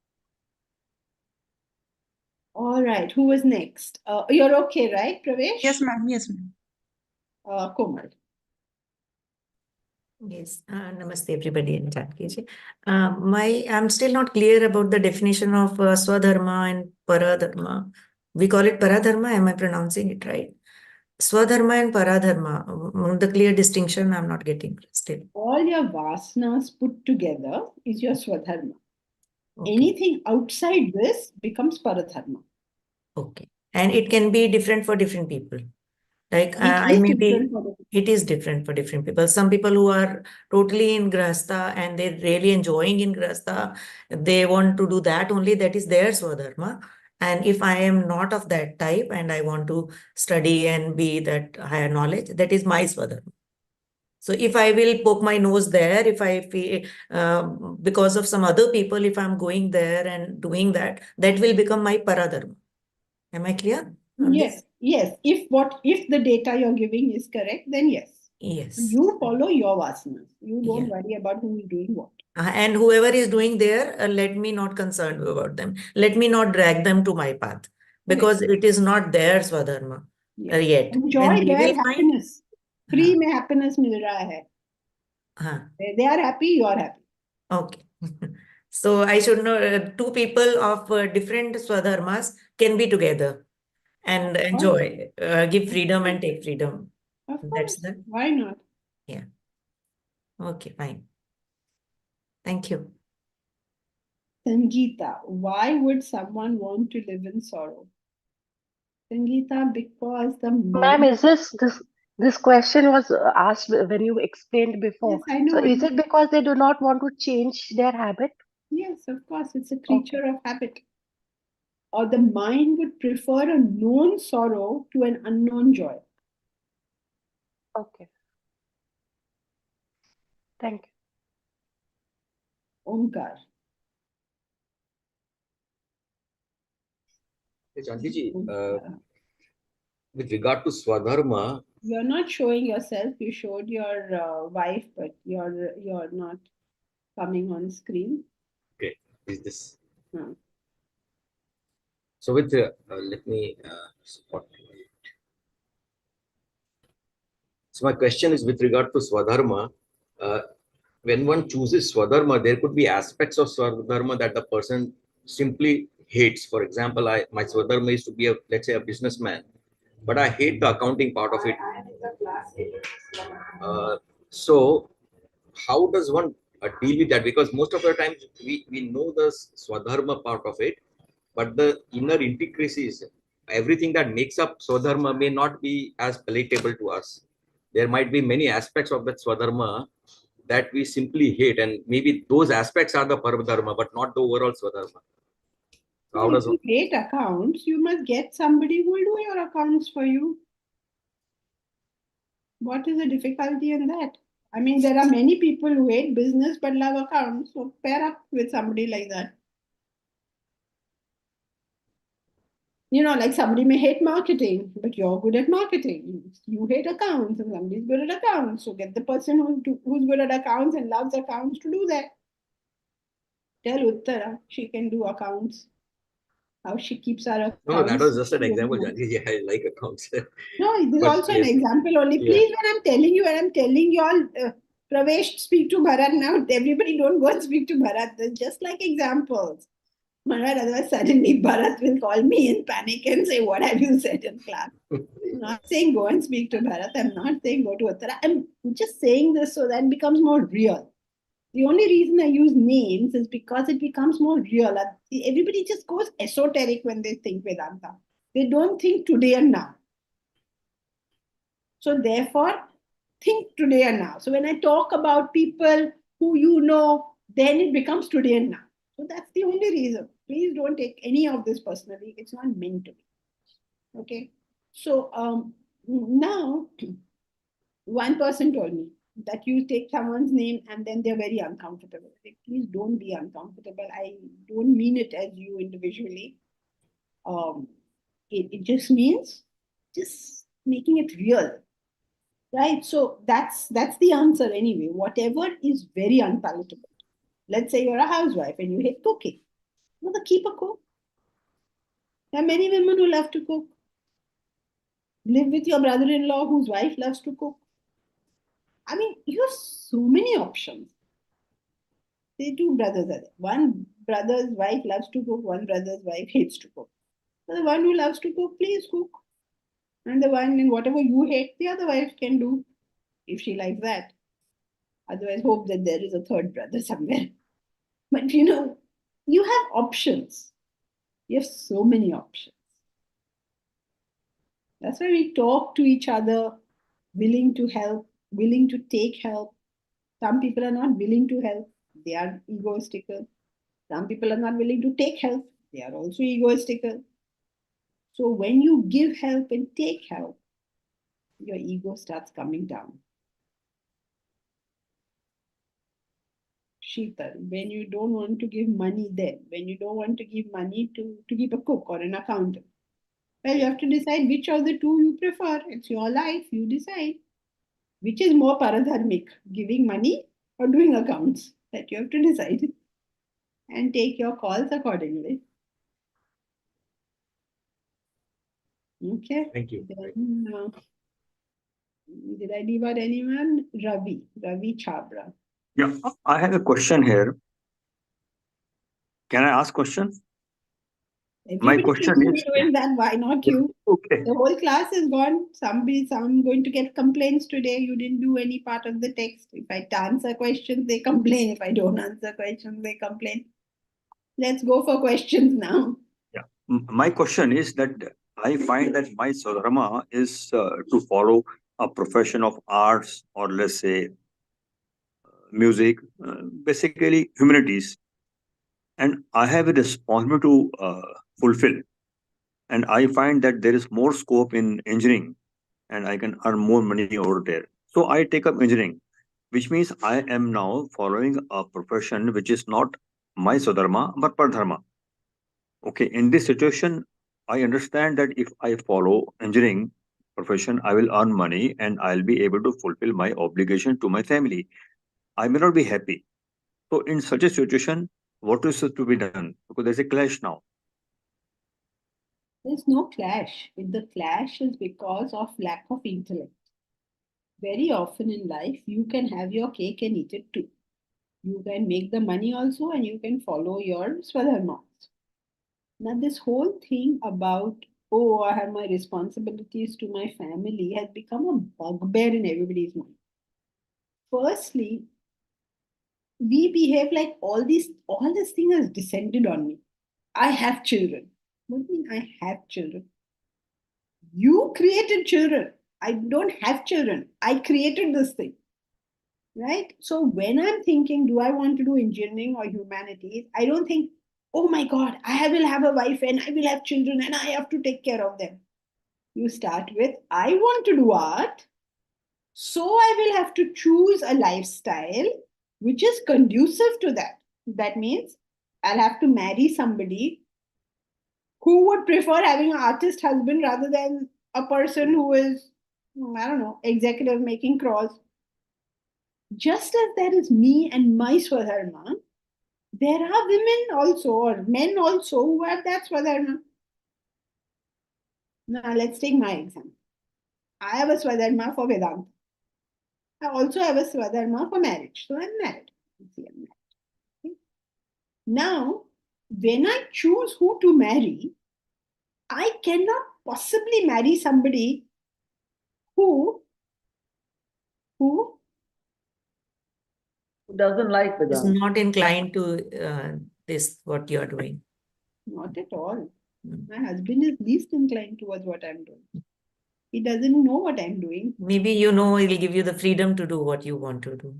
All right. Who was next? You're okay, right, Pravesh? Yes, ma'am. Yes, ma'am. Komal. Yes, namaste everybody in Janki ji. I'm still not clear about the definition of Swadharma and Paradharma. We call it Paradharma, am I pronouncing it right? Swadharma and Paradharma, the clear distinction I'm not getting still. All your vasanas put together is your Swadharma. Okay. Anything outside this becomes Paradharma. Okay. And it can be different for different people. Like it is different for different people. Some people who are totally in Grahastha and they're really enjoying in Grahastha, they want to do that only, that is their Swadharma. And if I am not of that type and I want to study and be that higher knowledge, that is my Swadharma. So if I will poke my nose there, if I feel because of some other people, if I'm going there and doing that, that will become my Paradharma. Am I clear? Yes, yes. If the data you're giving is correct, then yes. Yes. You follow your vasanas. You don't worry about who is doing what. And whoever is doing there, let me not concerned about them. Let me not drag them to my path, because it is not their Swadharma yet. Enjoy their happiness. Free mein happiness mil raha hai. They are happy, you are happy. Okay. So I should know two people of different Swadharmas can be together and enjoy, give freedom and take freedom. Of course. Why not? Yeah. Okay, fine. Thank you. Sangeeta, why would someone want to live in sorrow? Sangeeta, because the Ma'am, is this question was asked when you explained before. Yes, I know. So is it because they do not want to change their habit? Yes, of course. It's a creature of habit. Or the mind would prefer a known sorrow to an unknown joy. Okay. Thank you. Omkar. Janki ji, with regard to Swadharma, you're not showing yourself. You showed your wife, but you're not coming on screen. Okay, is this? Hmm. So with let me spot it. So my question is with regard to Swadharma. When one chooses Swadharma, there could be aspects of Swadharma that the person simply hates. For example, my Swadharma is to be let's say a businessman, but I hate the accounting part of it. So how does one deal with that? Because most of the times we know the Swadharma part of it, but the inner intricacies, everything that makes up Swadharma may not be as palatable to us. There might be many aspects of that Swadharma that we simply hate, and maybe those aspects are the Paradharma, but not the overall Swadharma. So how If does you hate accounts, you must get somebody who will do your accounts for you. What is the difficulty in that? I mean, there are many people who hate business but love accounts. So pair up with somebody like that. You know, like somebody may hate marketing, but you're good at marketing. You hate accounts and somebody's good at accounts. So get the person who's good at accounts and loves accounts to do that. Tell Uttara she can do accounts. How she keeps our accounts. No, that was just an example, Janji. Yeah, I like accounts. No, this is But also yes. an example only. Yeah. Please, when I'm telling you all, Pravesh, speak to Bharat now. Everybody don't go and speak to Bharat. They're just like examples. Bharat, otherwise suddenly Bharat will call me in panic and say, what have you said in class? I'm not saying go and speak to Bharat. I'm not saying go to Uttara. I'm just saying this so that it becomes more real. The only reason I use names is because it becomes more real. Everybody just goes esoteric when they think Vedanta. They don't think today and now. So therefore, think today and now. So when I talk about people who you know, then it becomes today and now. So that's the only reason. Please don't take any of this personally. It's not meant to be. Okay. So now, one person told me that you take someone's name and then they're very uncomfortable. Like, please don't be uncomfortable. I don't mean it as you individually. It just means just making it real. Right? So that's the answer anyway. Whatever is very unpalatable. Let's say you're a housewife and you hate cooking. Well, keep a cook. There are many women who love to cook. Live with your brother-in-law whose wife loves to cook. I mean, you have so many options. The two brothers are there. One brother's wife loves to cook, one brother's wife hates to cook. So the one who loves to cook, please cook. And the one in whatever you hate, the other wife can do if she likes that. Otherwise, hope that there is a third brother somewhere. But you know, you have options. You have so many options. That's why we talk to each other, willing to help, willing to take help. Some people are not willing to help. They are egoistical. Some people are not willing to take help. They are also egoistical. So when you give help and take help, your ego starts coming down. Sheetal, when you don't want to give money then, when you don't want to give money to keep a cook or an accountant, well, you have to decide which of the two you prefer. It's your life, you decide. Which is more paradharmic, giving money or doing accounts? That you have to decide. And take your calls accordingly. Okay. Thank you. Then, did I leave out anyone? Ravi Chabra. Yeah, I have a question here. Can I ask questions? Everybody My question should be is doing that. Why not you? okay. The whole class is gone. Some going to get complaints today. You didn't do any part of the text. If I answer questions, they complain. If I don't answer questions, they complain. Let's go for questions now. Yeah, my question is that I find that my Swadharma is to follow a profession of arts, or let's say music, basically humanities, and I have a responsibility to fulfill. And I find that there is more scope in engineering, and I can earn more money over there. So I take up engineering, which means I am now following a profession which is not my Swadharma but Pardharma. Okay, in this situation, I understand that if I follow engineering profession, I will earn money and I'll be able to fulfill my obligation to my family. I may not be happy. So in such a situation, what is to be done? Because there's a clash now. There's no clash. The clash is because of lack of intellect. Very often in life, you can have your cake and eat it too. You can make the money also and you can follow your swadharma. Now, this whole thing about, oh, I have my responsibilities to my family has become a bugbear in everybody's mind. Firstly, we behave like all this thing has descended on me. I have children. What do you mean I have children? You created children. I don't have children. I created this thing. right? So when I'm thinking, do I want to do engineering or humanities? I don't think, oh my God, I will have a wife and I will have children and I have to take care of them. You start with, I want to do art, so I will have to choose a lifestyle which is conducive to that. That means I'll have to marry somebody who would prefer having an artist husband rather than a person who is, I don't know, executive making crores. Just as there is me and my Swadharma, there are women also or men also who have that Swadharma. Now let's take my example. I have a Swadharma for Vedanta. I also have a Swadharma for marriage. So I'm married. Okay. Now, when I choose who to marry, I cannot possibly marry somebody who doesn't like Is Vedanta. not inclined to this, what you are doing. Not at all. My husband is least inclined towards what I'm doing. He doesn't know what I'm doing. Maybe he'll give you the freedom to do what you want to do.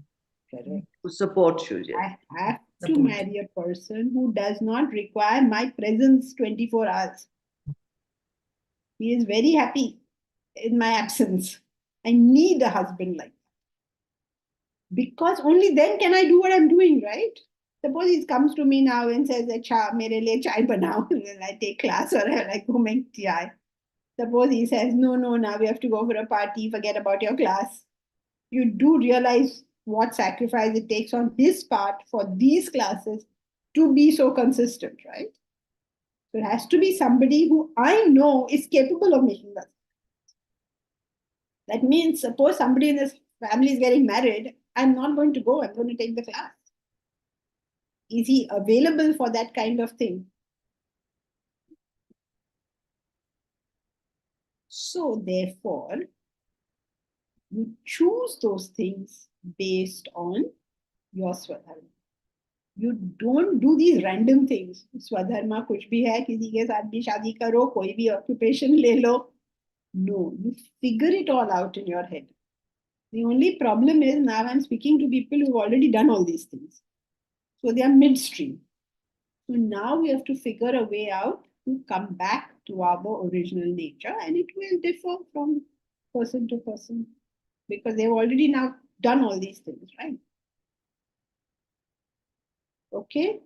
Correct. Who supports you, yes. I have to marry a person who does not require my presence 24 hours. He is very happy in my absence. I need a husband like that. Because only then can I do what I'm doing, right? Suppose he comes to me now and says, "Acha, mere liye chai banao," and I take class or I go make chai. Suppose he says, no, now we have to go for a party, forget about your class. You do realize what sacrifice it takes on his part for these classes to be so consistent, right? So it has to be somebody who I know is capable of making that. That means, suppose somebody in this family is getting married, I'm not going to go, I'm going to take the class. Is he available for that kind of thing? So therefore, you choose those things based on your Swadharma. You don't do these random things. Swadharma कुछ भी है, किसी के साथ भी शादी करो, कोई भी occupation ले लो. No, you figure it all out in your head. The only problem is now I'm speaking to people who've already done all these things. So they are midstream. So now we have to figure a way out to come back to our original nature, and it will differ from person to person because they've already now done all these things, right? Okay?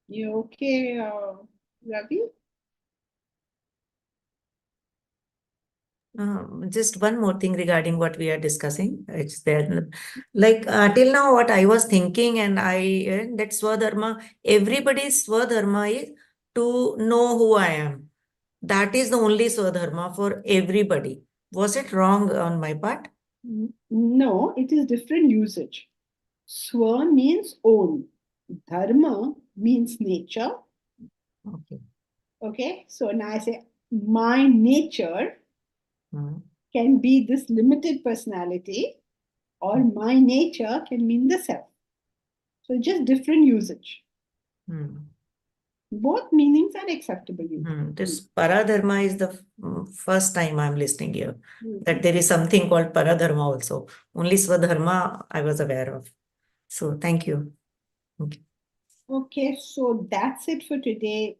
You okay, Ravi? Just one more thing regarding what we are discussing. It's there, like till now, what I was thinking, and that Swadharma, everybody's Swadharma is to know who I am. That is the only Swadharma for everybody. Was it wrong on my part? No, it is different usage. Swa means own. Dharma means nature. Okay. Okay, so now I say my nature can be this limited personality, or my nature can mean the self. So just different usage. Both meanings are acceptable. This Paradharma is the first time I'm listening here. That there is something called Paradharma also. Only Swadharma I was aware of. So thank you. Okay, so that's it for today.